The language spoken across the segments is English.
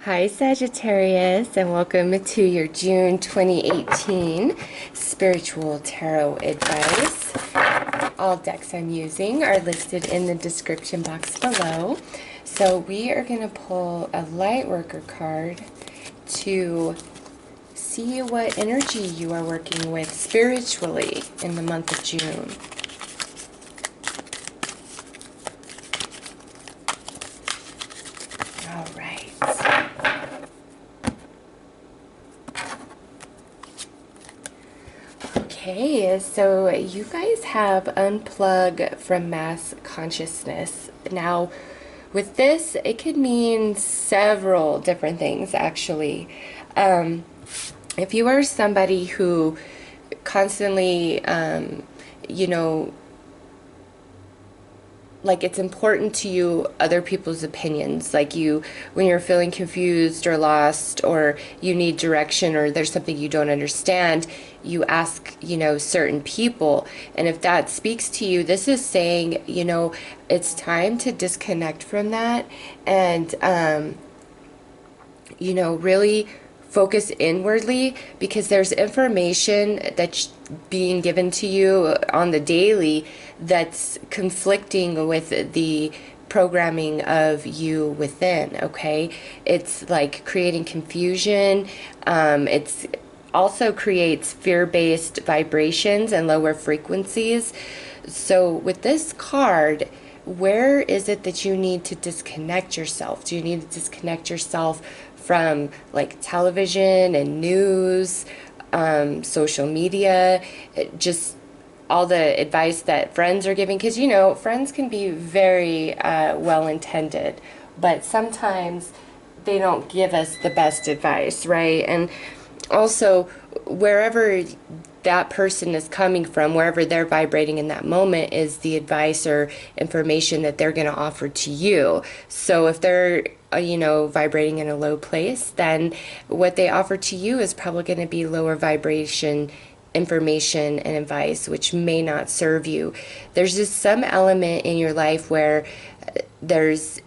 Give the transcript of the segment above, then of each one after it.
Hi Sagittarius, and welcome to your June 2018 Spiritual Tarot Advice. All decks I'm using are listed in the description box below. So we are going to pull a Lightworker card to see what energy you are working with spiritually in the month of June. All right. Okay, so you guys have unplug from mass consciousness. Now, with this, it could mean several different things, actually. If you are somebody who constantly, like it's important to you other people's opinions, like when you're feeling confused or lost, or you need direction, or there's something you don't understand, you ask certain people. And if that speaks to you, this is saying it's time to disconnect from that and really focus inwardly, because there's information that's being given to you on the daily that's conflicting with the programming of you within. Okay, it's like creating confusion. It's also creates fear-based vibrations and lower frequencies. So with this card, where is it that you need to disconnect yourself? Do you need to disconnect yourself from like television and news, social media, just all the advice that friends are giving? Because friends can be very well-intended, but sometimes they don't give us the best advice, right? And also, wherever that person is coming from, wherever they're vibrating in that moment, is the advice or information that they're going to offer to you. So if they're vibrating in a low place, then what they offer to you is probably going to be lower vibration information and advice, which may not serve you. There's just some element in your life where there's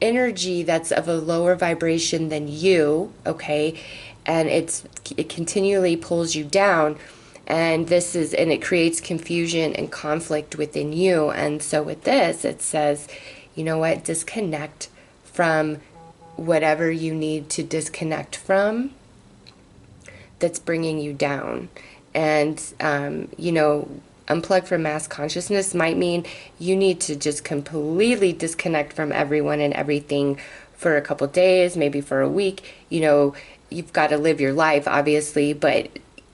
energy that's of a lower vibration than you, okay, and it continually pulls you down, and it creates confusion and conflict within you. And so with this, it says, disconnect from whatever you need to disconnect from that's bringing you down. And unplug from mass consciousness might mean you need to just completely disconnect from everyone and everything for a couple days, maybe for a week. You've got to live your life, obviously, but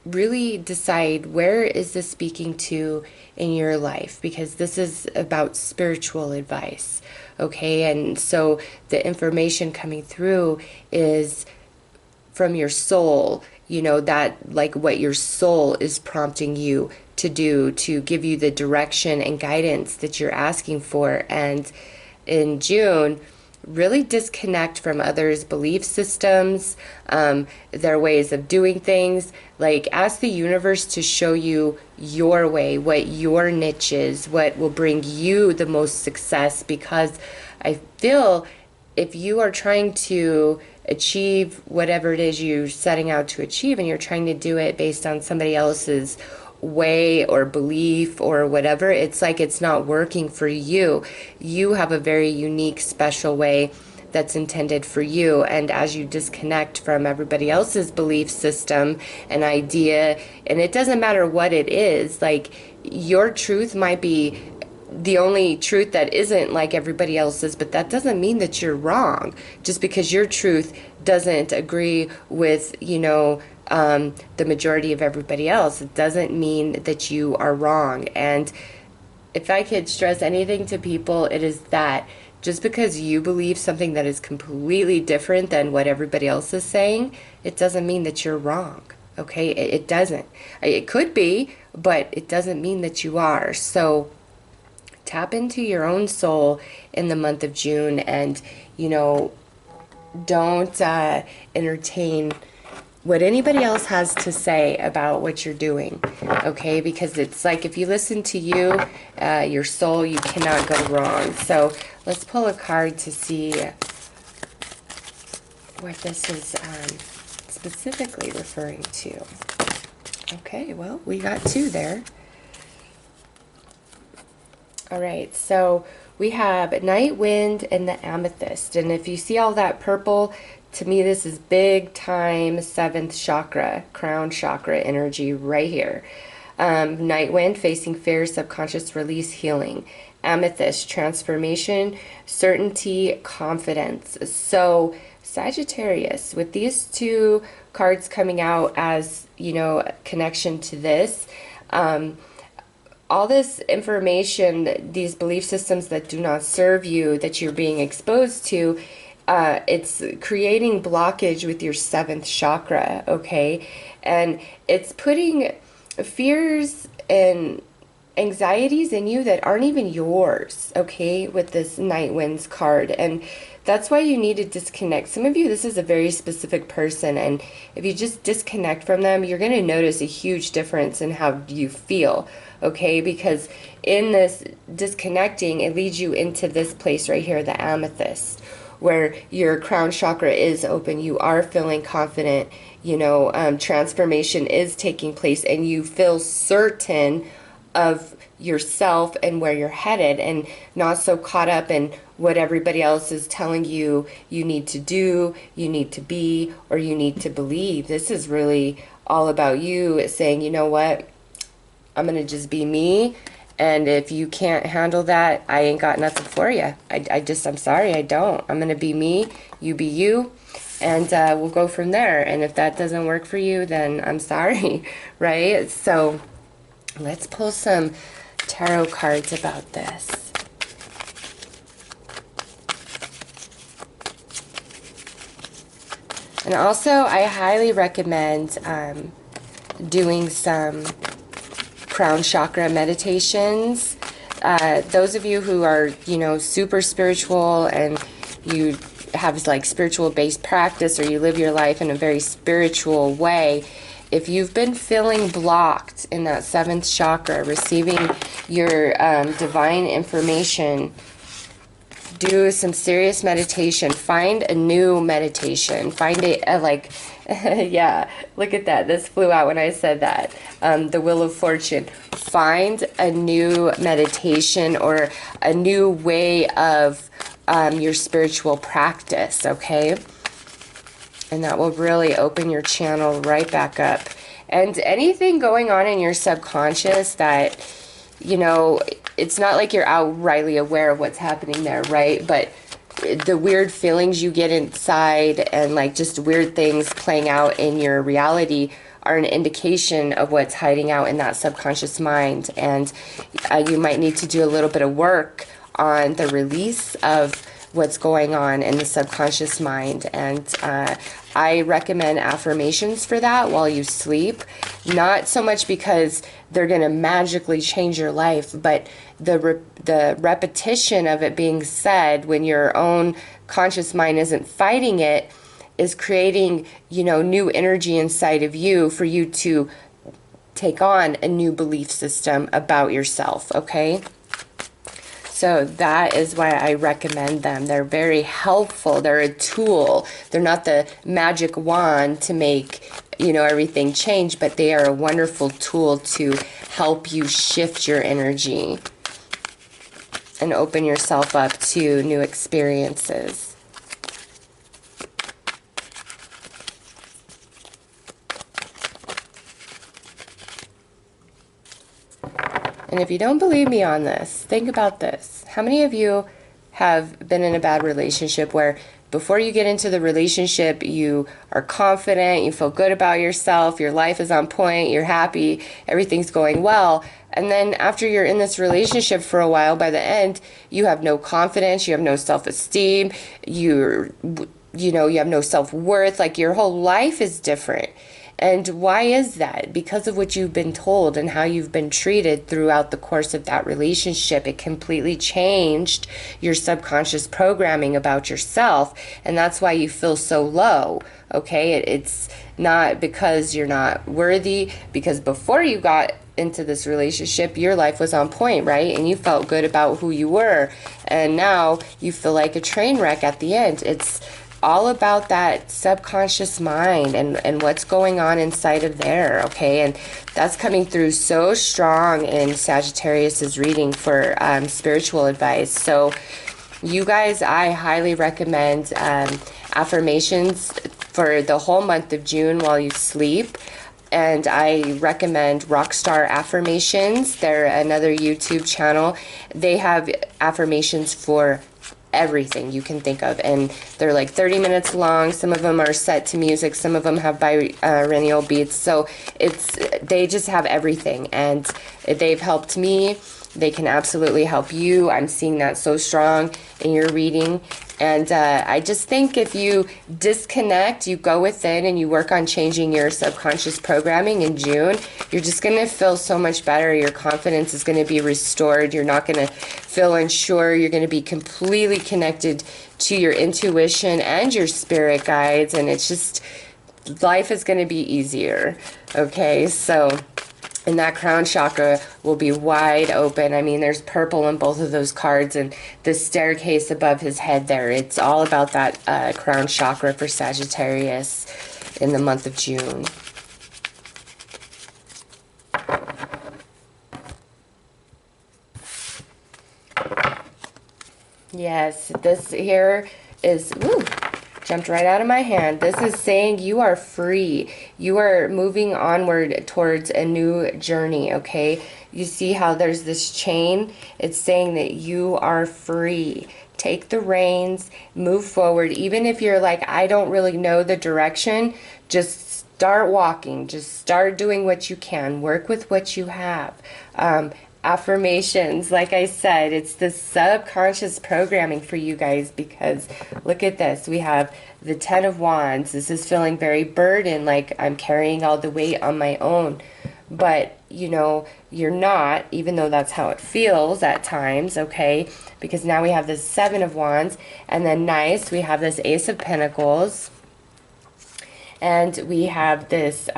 really decide, where is this speaking to in your life? Because this is about spiritual advice, okay? And so the information coming through is from your soul, that like what your soul is prompting you to do, to give you the direction and guidance that you're asking for. And in June, really disconnect from others' belief systems, their ways of doing things. Like, ask the universe to show you your way, what your niche is, what will bring you the most success. Because I feel if you are trying to achieve whatever it is you're setting out to achieve, and you're trying to do it based on somebody else's way or belief or whatever, it's like it's not working for you. You have a very unique, special way that's intended for you. And as you disconnect from everybody else's belief system and idea, and it doesn't matter what it is, like your truth might be the only truth that isn't like everybody else's, but that doesn't mean that you're wrong. Just because your truth doesn't agree with the majority of everybody else, it doesn't mean that you are wrong. And if I could stress anything to people, it is that just because you believe something that is completely different than what everybody else is saying, it doesn't mean that you're wrong. Okay, it doesn't. It could be, but it doesn't mean that you are. So tap into your own soul in the month of June, and don't entertain what anybody else has to say about what you're doing, okay? Because it's like, if you listen to you, your soul, you cannot go wrong. So let's pull a card to see what this is specifically referring to. Okay, well, we got 2 there. All right, so we have Night Wind and the Amethyst. And if you see all that purple, to me this is big time 7th chakra, crown chakra energy right here. Night Wind, facing fear, subconscious release, healing. Amethyst, transformation, certainty, confidence. So Sagittarius, with these 2 cards coming out as, you know, connection to this, all this information, these belief systems that do not serve you, that you're being exposed to, it's creating blockage with your 7th chakra, okay? And it's putting fears and anxieties in you that aren't even yours, okay, with this Night Winds card. And that's why you need to disconnect. Some of you, this is a very specific person, and if you just disconnect from them, you're going to notice a huge difference in how you feel, okay? Because in this disconnecting, it leads you into this place right here, the amethyst, where your crown chakra is open. You are feeling confident, you know, transformation is taking place, and you feel certain of yourself and where you're headed, and not so caught up in what everybody else is telling you you need to do, you need to be, or you need to believe. This is really all about you saying, you know what, I'm going to just be me, and if you can't handle that, I ain't got nothing for you. I'm sorry, I don't. I'm going to be me, you be you, and we'll go from there. And if that doesn't work for you, then I'm sorry, right? So let's pull some tarot cards about this. And also, I highly recommend doing some crown chakra meditations. Those of you who are, you know, super spiritual, and you have like spiritual based practice, or you live your life in a very spiritual way, if you've been feeling blocked in that 7th chakra, receiving your divine information, do some serious meditation. Find a new meditation. Find a like, yeah, look at that. This flew out when I said that. The Wheel of Fortune. Find a new meditation or a new way of your spiritual practice, okay? And that will really open your channel right back up. And anything going on in your subconscious that, you know, it's not like you're outrightly aware of what's happening there, right? But the weird feelings you get inside, and like just weird things playing out in your reality, are an indication of what's hiding out in that subconscious mind. And you might need to do a little bit of work on the release of what's going on in the subconscious mind. And I recommend affirmations for that while you sleep. Not so much because they're going to magically change your life, but the repetition of it being said when your own conscious mind isn't fighting it is creating, you know, new energy inside of you for you to take on a new belief system about yourself, okay? So that is why I recommend them. They're very helpful. They're a tool. They're not the magic wand to make, you know, everything change, but they are a wonderful tool to help you shift your energy and open yourself up to new experiences. And if you don't believe me on this, think about this. How many of you have been in a bad relationship where before you get into the relationship, you are confident, you feel good about yourself, your life is on point, you're happy, everything's going well, and then after you're in this relationship for a while, by the end, you have no confidence, you have no self-esteem, you have no self-worth, like your whole life is different. And why is that? Because of what you've been told and how you've been treated throughout the course of that relationship. It completely changed your subconscious programming about yourself, and that's why you feel so low, okay? It's not because you're not worthy, because before you got into this relationship, your life was on point, right? And you felt good about who you were, and now you feel like a train wreck at the end. It's all about that subconscious mind and what's going on inside of there, okay? And that's coming through so strong in Sagittarius's reading for spiritual advice. So you guys, I highly recommend affirmations for the whole month of June while you sleep. And I recommend Rockstar Affirmations. They're another YouTube channel. They have affirmations for everything you can think of, and they're like 30 minutes long. Some of them are set to music, some of them have binaural beats, so they just have everything, and they've helped me. They can absolutely help you. I'm seeing that so strong in your reading. And I just think if you disconnect, you go within and you work on changing your subconscious programming in June, you're just going to feel so much better. Your confidence is going to be restored. You're not going to feel unsure. You're going to be completely connected to your intuition and your spirit guides. And it's just, life is going to be easier. Okay, so... and that crown chakra will be wide open. I mean, there's purple in both of those cards, and the staircase above his head there. It's all about that crown chakra for Sagittarius in the month of June. Yes, this here is... Woo, jumped right out of my hand. This is saying you are free. You are moving onward towards a new journey, okay? You see how there's this chain? It's saying that you are free. Take the reins, move forward. Even if you're like, I don't really know the direction, just start walking. Just start doing what you can. Work with what you have. Affirmations, like I said, it's the subconscious programming for you guys, because look at this. We have the 10 of Wands. This is feeling very burdened, like I'm carrying all the weight on my own. But, you know, you're not, even though that's how it feels at times, okay? Because now we have this 7 of Wands, and then nice, we have this Ace of Pentacles, and we have this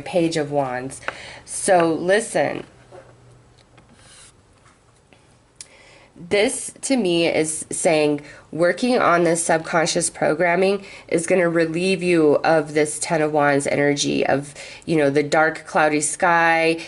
Page of Wands. So listen, this to me is saying working on this subconscious programming is going to relieve you of this 10 of Wands energy of, you know, the dark cloudy sky,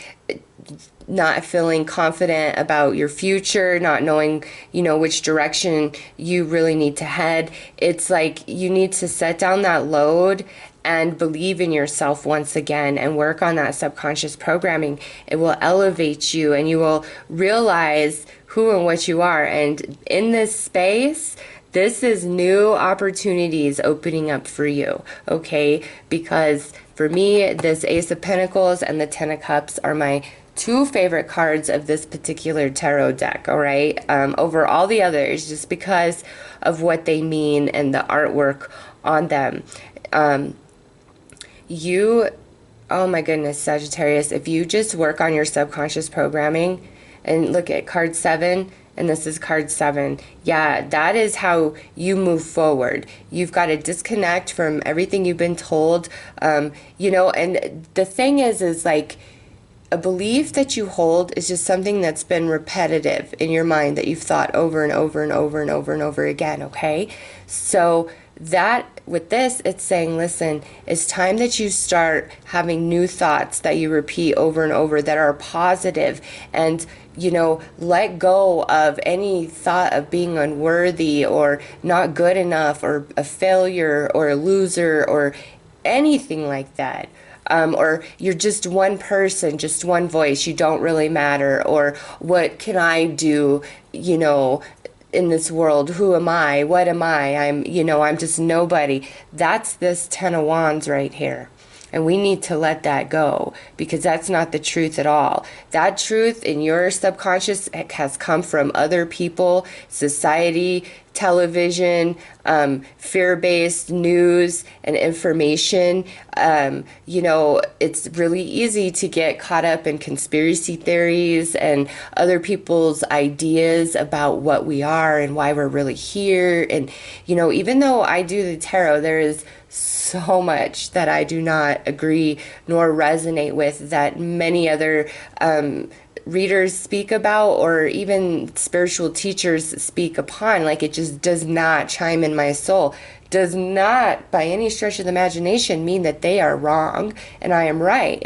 not feeling confident about your future, not knowing, you know, which direction you really need to head. It's like you need to set down that load and believe in yourself once again and work on that subconscious programming. It will elevate you, and you will realize who and what you are. And in this space, this is new opportunities opening up for you, okay? Because for me, this Ace of Pentacles and the 10 of Cups are my two favorite cards of this particular tarot deck, all right? Over all the others, just because of what they mean and the artwork on them. Oh my goodness, Sagittarius, if you just work on your subconscious programming and look at card 7, and this is card 7, yeah, that is how you move forward. You've got to disconnect from everything you've been told, you know, and the thing is like, a belief that you hold is just something that's been repetitive in your mind that you've thought over and over and over and over and over again, okay? So that with this, it's saying, listen, it's time that you start having new thoughts that you repeat over and over that are positive, and, you know, let go of any thought of being unworthy or not good enough or a failure or a loser or anything like that. Or you're just one person, just one voice, you don't really matter, or what can I do, you know, in this world? Who am I? What am I? I'm just nobody. That's this 10 of Wands right here. And we need to let that go, because that's not the truth at all. That truth in your subconscious has come from other people, society, television, fear-based news and information. You know, it's really easy to get caught up in conspiracy theories and other people's ideas about what we are and why we're really here. And, you know, even though I do the tarot, there is so much that I do not agree nor resonate with that many other readers speak about or even spiritual teachers speak upon. Like, it just does not chime in my soul. Does not by any stretch of the imagination mean that they are wrong and I am right.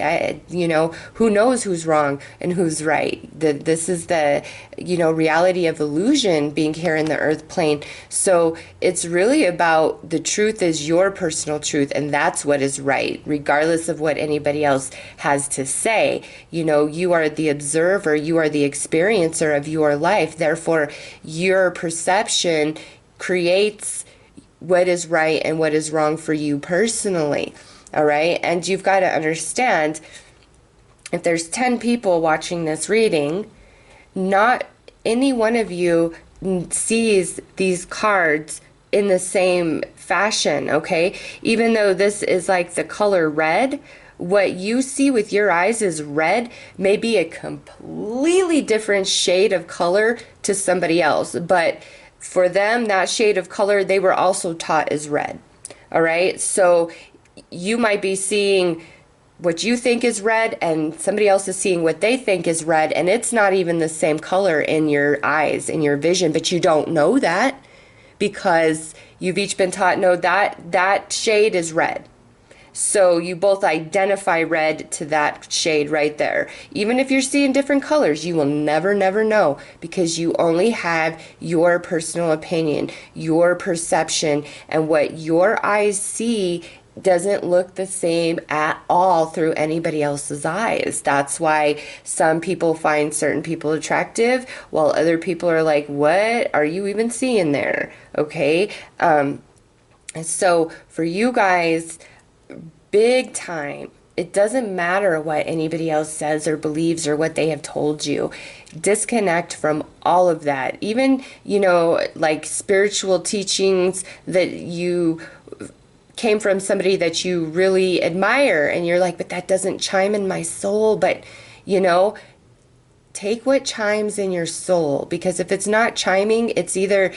Who knows who's wrong and who's right? This is the, reality of illusion being here in the earth plane. So it's really about the truth is your personal truth, and that's what is right, regardless of what anybody else has to say. You are the observer, you are the experiencer of your life. Therefore, your perception creates what is right and what is wrong for you personally. All right. And you've got to understand, if there's 10 people watching this reading, not any one of you sees these cards in the same fashion. Okay. Even though this is like the color red, what you see with your eyes is red may be a completely different shade of color to somebody else. But for them, that shade of color, they were also taught as red. All right. So you might be seeing what you think is red and somebody else is seeing what they think is red, and it's not even the same color in your eyes, in your vision, but you don't know that because you've each been taught, no, that shade is red. So you both identify red to that shade right there. Even if you're seeing different colors, you will never know, because you only have your personal opinion, your perception, and what your eyes see doesn't look the same at all through anybody else's eyes. That's why some people find certain people attractive, while other people are like, what are you even seeing there? Okay. So for you guys, big time, it doesn't matter what anybody else says or believes or what they have told you. Disconnect from all of that. Even, like spiritual teachings that you came from somebody that you really admire, and you're like, but that doesn't chime in my soul. But, take what chimes in your soul, because if it's not chiming, it's either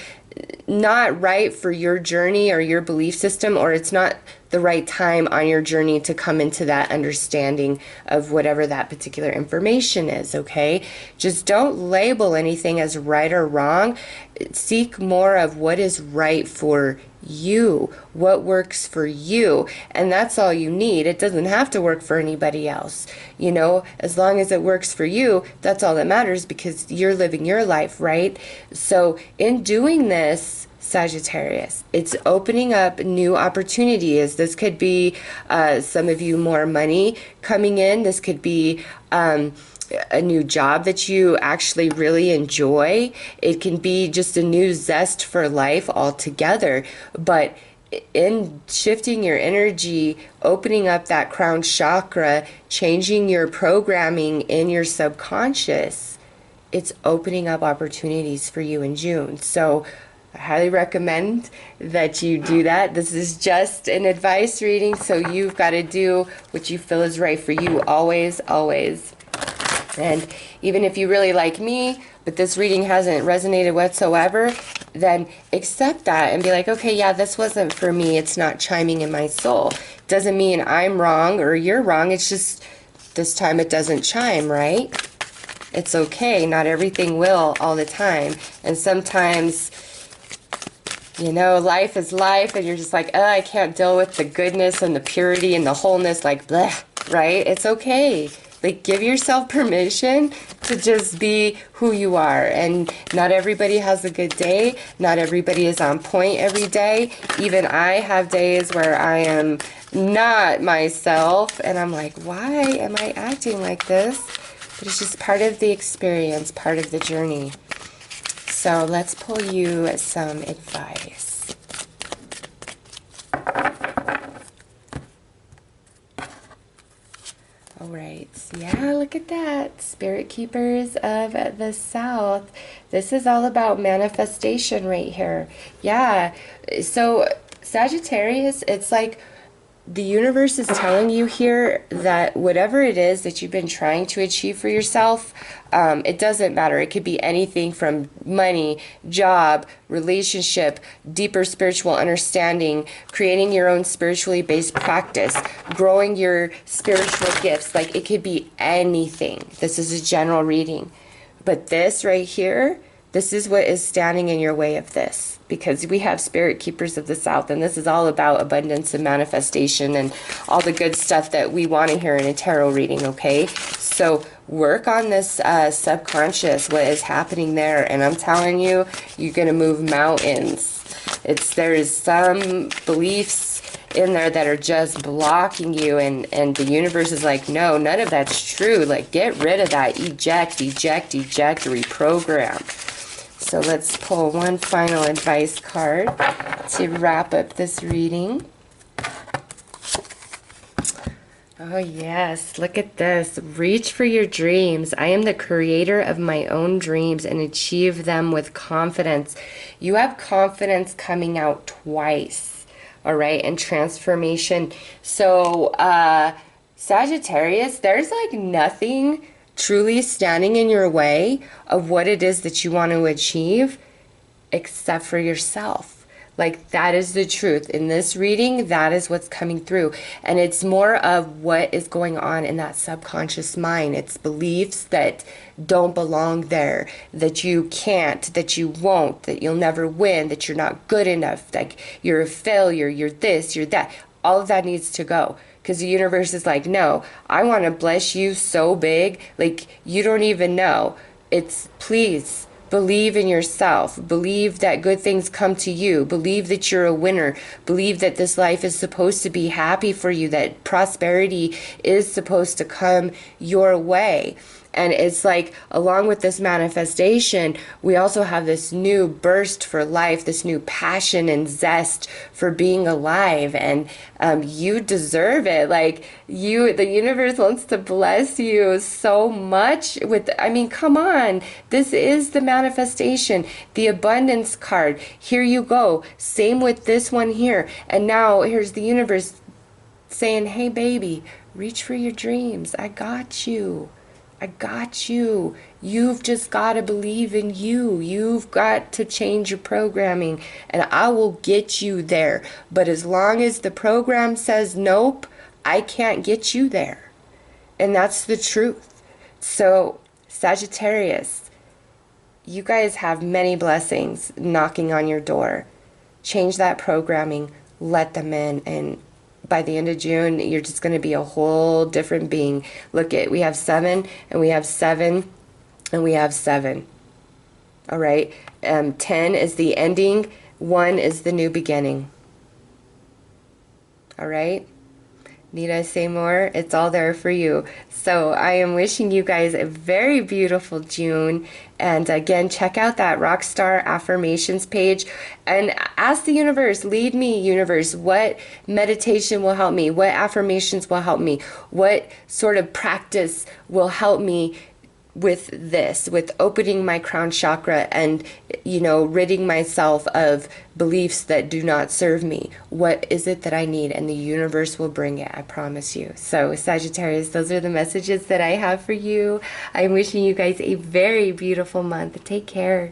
not right for your journey or your belief system, or it's not the right time on your journey to come into that understanding of whatever that particular information is. Okay, just don't label anything as right or wrong. Seek more of what is right for you, what works for you, and that's all you need. It doesn't have to work for anybody else. As long as it works for you, that's all that matters, because you're living your life, right? So in doing this, Sagittarius, it's opening up new opportunities. This could be some of you more money coming in. This could be a new job that you actually really enjoy. It can be just a new zest for life altogether. But in shifting your energy, opening up that crown chakra, changing your programming in your subconscious, it's opening up opportunities for you in June. So I highly recommend that you do that. This is just an advice reading, so you've got to do what you feel is right for you, always, always. And even if you really like me, but this reading hasn't resonated whatsoever, then accept that and be like, okay, yeah, this wasn't for me. It's not chiming in my soul. Doesn't mean I'm wrong or you're wrong. It's just this time it doesn't chime, right? It's okay. Not everything will all the time. And sometimes, life is life, and you're just like, oh, I can't deal with the goodness and the purity and the wholeness, like, bleh, right? It's okay. Like, give yourself permission to just be who you are. And not everybody has a good day. Not everybody is on point every day. Even I have days where I am not myself, and I'm like, why am I acting like this? But it's just part of the experience, part of the journey. So let's pull you some advice. All right, yeah, look at that. Spirit Keepers of the South. This is all about manifestation right here. Yeah, so Sagittarius, it's like the universe is telling you here that whatever it is that you've been trying to achieve for yourself, it doesn't matter. It could be anything from money, job, relationship, deeper spiritual understanding, creating your own spiritually based practice, growing your spiritual gifts. Like, it could be anything. This is a general reading. But this right here, this is what is standing in your way of this, because we have spirit keepers of the South, and this is all about abundance and manifestation and all the good stuff that we want to hear in a tarot reading, okay? So work on this subconscious, what is happening there, and I'm telling you, you're going to move mountains. There is some beliefs in there that are just blocking you, and the universe is like, no, none of that's true. Like, get rid of that. Eject, eject, eject, reprogram. So let's pull one final advice card to wrap up this reading. Oh yes, look at this. Reach for your dreams. I am the creator of my own dreams and achieve them with confidence. You have confidence coming out twice, all right, and transformation. So Sagittarius, there's like nothing truly standing in your way of what it is that you want to achieve except for yourself. Like, that is the truth. In this reading, that is what's coming through. And it's more of what is going on in that subconscious mind. It's beliefs that don't belong there, that you can't, that you won't, that you'll never win, that you're not good enough, like you're a failure, you're this, you're that. All of that needs to go. Because the universe is like, no, I want to bless you so big, like you don't even know. It's, please, believe in yourself. Believe that good things come to you. Believe that you're a winner. Believe that this life is supposed to be happy for you, that prosperity is supposed to come your way. And it's like, along with this manifestation, we also have this new burst for life, this new passion and zest for being alive. And you deserve it. Like, the universe wants to bless you so much with, I mean, come on. This is the manifestation, the abundance card. Here you go. Same with this one here. And now here's the universe saying, hey, baby, reach for your dreams. I got you. I got you. You've just got to believe in you. You've got to change your programming, and I will get you there. But as long as the program says nope, I can't get you there. And that's the truth. So, Sagittarius, you guys have many blessings knocking on your door. Change that programming. Let them in, and by the end of June, you're just going to be a whole different being. Look at, we have 7, and we have 7, and we have 7. All right. 10 is the ending. 1 is the new beginning. All right. Need I say more? It's all there for you. So I am wishing you guys a very beautiful June. And again, check out that Rockstar Affirmations page and ask the universe, lead me, universe, what meditation will help me? What affirmations will help me? What sort of practice will help me with this, with opening my crown chakra and, ridding myself of beliefs that do not serve me? What is it that I need? And the universe will bring it, I promise you. So Sagittarius, those are the messages that I have for you. I'm wishing you guys a very beautiful month. Take care.